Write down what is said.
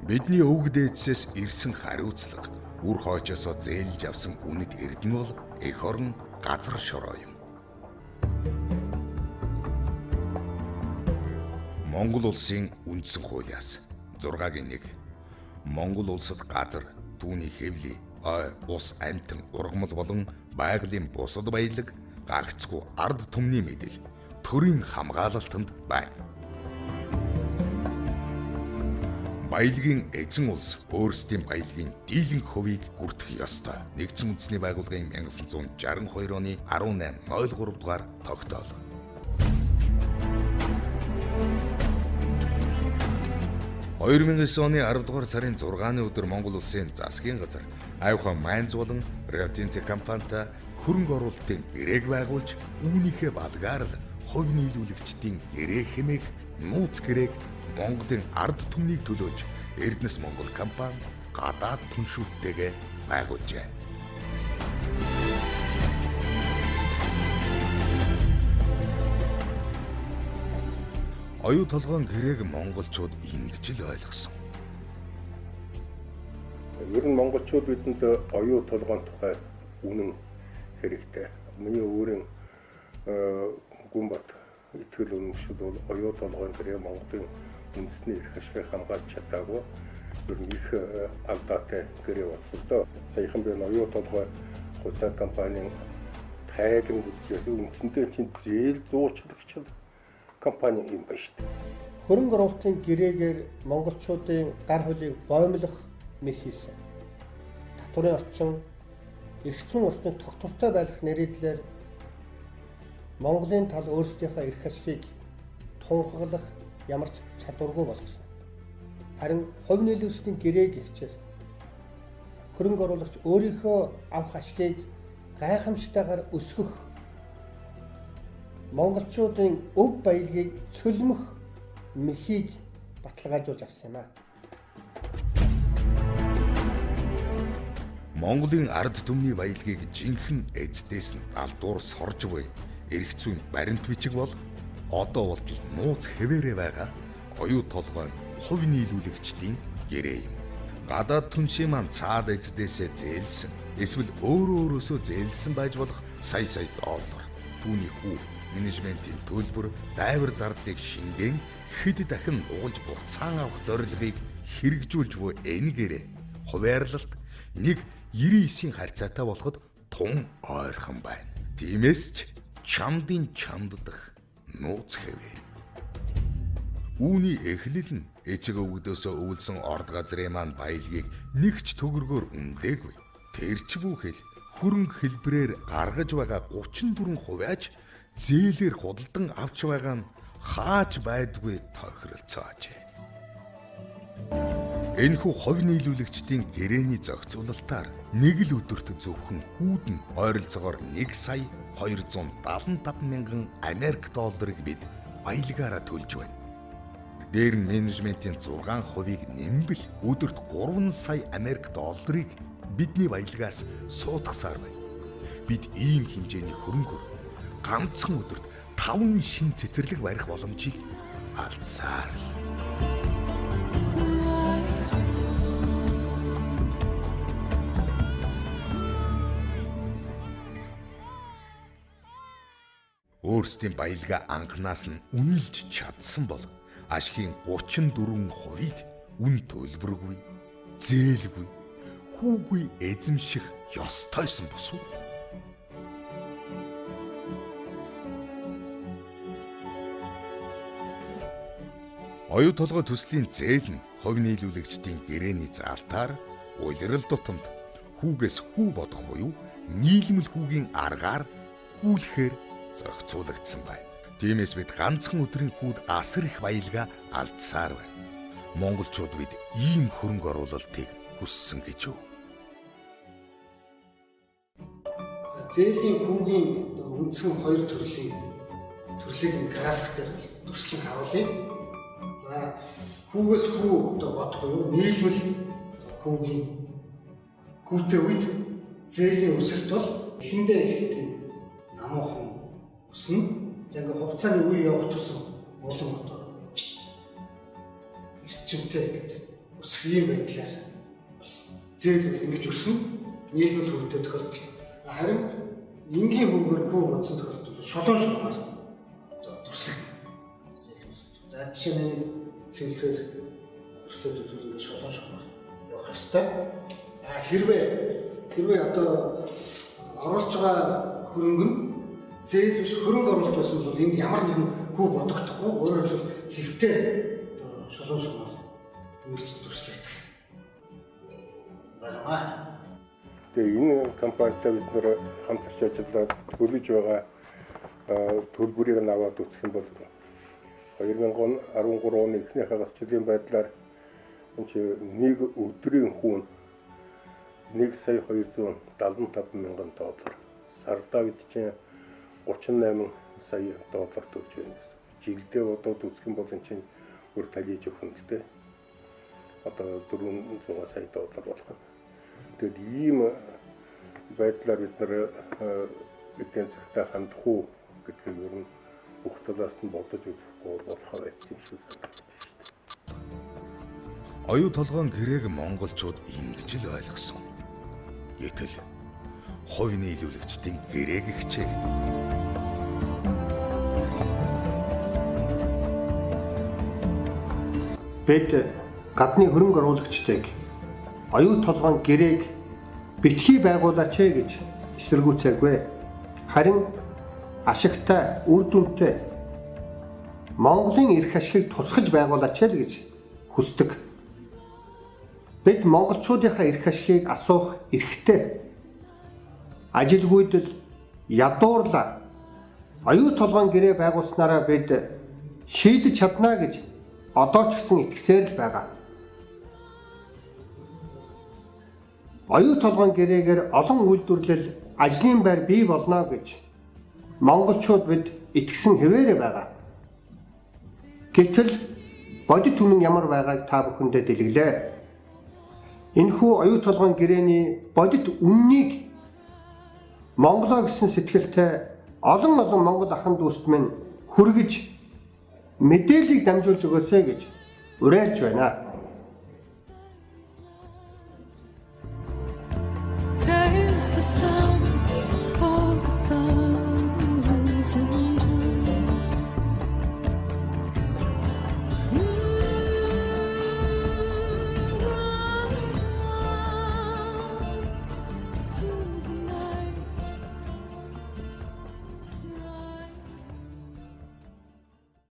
Бидний өвөг дээдсээс ирсэн хариуцлага, үр хойчоосоо зээлж авсан үнэт эрдэнэ бол эх орон газар шороо юм. Монгол улсын үндсэн хуулиас 6-гийн 1. Монгол улсад газар, түүний хэвлий, ой, ус, амьтан, ургамал болон байгалийн бусад баялаг гагцгүй ард түмний мэдэл төрийн хамгаалалтанд байна. Баялагын эзэн улс өөрсдийн баялагын дийлэнх хувийг хүртэх ёстой. Нэгдсэн үндэсний байгууллагын 1962 оны 18.03 дугаар тогтоол. (2009 оны 10 дугаар сарын 6-ны өдөр Монгол улсын засгийн газар Аюухан Майнз болон Rio Tinto компанитай хөрөнгө оруулалтын гэрээг байгуулж, үүнийхээ балгаар л хувь нийлүүлэгчдийн гэрээ хэмээх нууц гэрээг Монголын ард түмнийг төлөөлж Эрдэнэс Монгол компани гадаад түншүүдтэйгээ байгуулжээ. Оюу толгойн гэрээг монголчууд ингэж л ойлгосон. Ер нь монголчууд бидэнд оюу толгойн тухай үнэн хэрэгтэй. Миний өөрийн гүнбат итгэл үнэмшил бол оюу толгойн гэрээ Монголын үндэсний эрх ашигыг хамгаалж чадаагүй. Ер нь их алдаатай гэрээ болсон. Саяхан би оюу толгой хуцаа компанийн тайлан үзлээ. Үндсэндээ чинь зээл зуучлагч компани юм байна шүү дээ. Хөрөнгө оруулалтын гэрээгээр монголчуудын гар хөлийг боомлох мэт хийсэн. Татварын орчин, эрх зүйн орчныг тогтвортой байлгах нэрийдлээр Монголын тал өөрсдийнхөө эрх ашигыг тунхаглах ямар ч чадваргүй болгосон. Харин хувь нийлүүлэгчдийн гэрээг ихчээр хөрөнгө оруулагч өөрийнхөө авах ашигыг гайхамшигтайгаар өсгөх, монголчуудын өв баялагийг цөлмөх мэхийг баталгаажуулж авсан юм аа. Монголын ард түмний баялагийг жинхэнэ эздээс нь алдуур сорж буй эрх зүйн баримт бичиг бол одоо болтол нууц хэвээрээ байгаа оюу толгойн хувь нийлүүлэгчдийн гэрээ юм. Гадаад түншийн маань цаад эздээсээ зээлсэн, эсвэл өөрөөсөө зээлсэн байж болох сая доллар. Түүний хүү менежментийн төлбөр дайвар зардлыг шингээн хэд дахин уулж буцаан авах зорилгыг хэрэгжүүлж буй энэ гэрээ хуваарлалт 1.99-ийн харьцаатай болоход тун ойрхон байна. Тиймээс ч чамдын чамддах нууц хэвээр. Үүний эхлэл нь эцэг өвгдөөсөө өвлсөн орд газрын маань баялагийг нэгч төгрөгөөр үнэлээгүй. Тэрч бүхэл хөрөнгө хэлбэрээр гаргаж байгаа 34% зээлээр худалдан авч байгаа нь хаач байдгүй тохиролцоож. Энэхүү хувь нийлүүлэгчдийн гэрээний зохицуулалтаар нэг л өдөрт зөвхөн хүүдэн ойролцоогоор 1,275,000 Америк долларыг бид баялагаараа төлж байна. Дээр нь менежментийн 6%-ийг нэмбэл өдөрт 3 сая Америк долларыг бидний баялагаас суудахсаар байна. Бид ийм хэмжээний хөрөнгөөр ганцхан өдөрт 5 шин цэцэрлэг барих боломжийг алдсаар л. Өөрсдийн баялгаа анханаас нь үнэлж чадсан бол ашигын 34%-ийг үн төлбөргүй, зээлгүй, хүүгүй эзэмших ёстойсон босов. Оюу толгой төслийн зээл нь хувь нийлүүлэгчдийн гэрээний заалтаар улирал тутамд хүүгээс хүү бодох буюу нийлмэл хүүгийн аргаар хүүлэхээр зохицуулагдсан байна. Тиймээс бид ганцхан өдрийн хүүд асар их баялгаа алдсаар байна. Монголчууд бид ийм хөрөнгө оруулалтыг хүссэн гэж юу? Зээлийн хүүгийн үндсэн хоёр төрлийг график дээр дүрслэн харуулъя. За хүүгээс хүү бодох уу? Нийлмэл хүүгийн хүүтэй үед зээлийн өсөлт бол эхэндээ их тийм намуухан өснө. За ингээ хугацааны үе явах тусам улам эрчимтэй гэдэг өсөх юм байдлаар зээл ингэж өснө нийлбэл хөвдөд тохиолдол. Харин энгийн хөвгөр хүү бодсон тохиолдолд шолон шугаар төслөгдөнө. За жишээ нь цэнхрээр төслөд үзвэл ингэ шолон шугаар явах ёстой. Хэрвээ одоо оруулж байгаа хөрөнгө нь зээл биш хөрөнгө оруулалт байсан бол энд ямар нэгэн хүү бодогдохгүй өөрөөр хэлбэл хэвтээ одоо шолон шугаар ингэж төслөгдөх байна. Тэгээ энэ компанитай бид нэр хамтарч ажиллаад төлөж байгаа төлбөрийг нь аваад үзэх юм бол 2013 оны эхний хагасчлалын байдлаар нэг өдрийн хүүн 1,275,000 сардаа бид чинь 38 сая доллар төлж байна гэсэн. Жилдээ бодоод үзэх юм бол энэ чинь бүр талиж өгөх нь тэ. Одоо 400 сая доллар болох юм. Тэгэд ийм байдлаар бид нэр эдгээр цагтаа хандах уу гэдгийг ер нь бүх талаас нь бодож үзэхгүй болох байх юм шиг санагдаж байна. Оюу толгойн гэрээг монголчууд ингэж л ойлгосон. Гэтэл хувь нийлүүлэгчдийн гэрээг хичээг. Бид гадны хөрөнгө оруулагчдыг оюу толгойн гэрээг битгий байгуулаач гэж эсэргүүцээгүй. Харин ашигтай, үр дүнтэй Монголын эрх ашигыг тусгаж байгуулаач гэж хүсдэг. Бид монголчуудынхаа эрх ашигыг асуух эрхтэй. Ажилгүйдэл ядуурлаа оюу толгойн гэрээ байгуулснараа бид шийдэж чадна гэж одоо ч гэсэн итгэсээр л байгаа. Оюу толгойн гэрээгээр олон үйлдвэрлэл ажлын байр бий болно гэж монголчууд бид итгэсэн хэвээрээ байгаа. Гэтэл бодит үнэн ямар байгааг та бүхэндээ дэлгэлээ. Энэхүү оюу толгойн гэрээний бодит үннийг Монголоо гэсэн сэтгэлтэй олон монгол ахын дүүст минь хүргэж мэдээллийг дамжуулж өгөөсэй гэж уриалж байна. There's the sound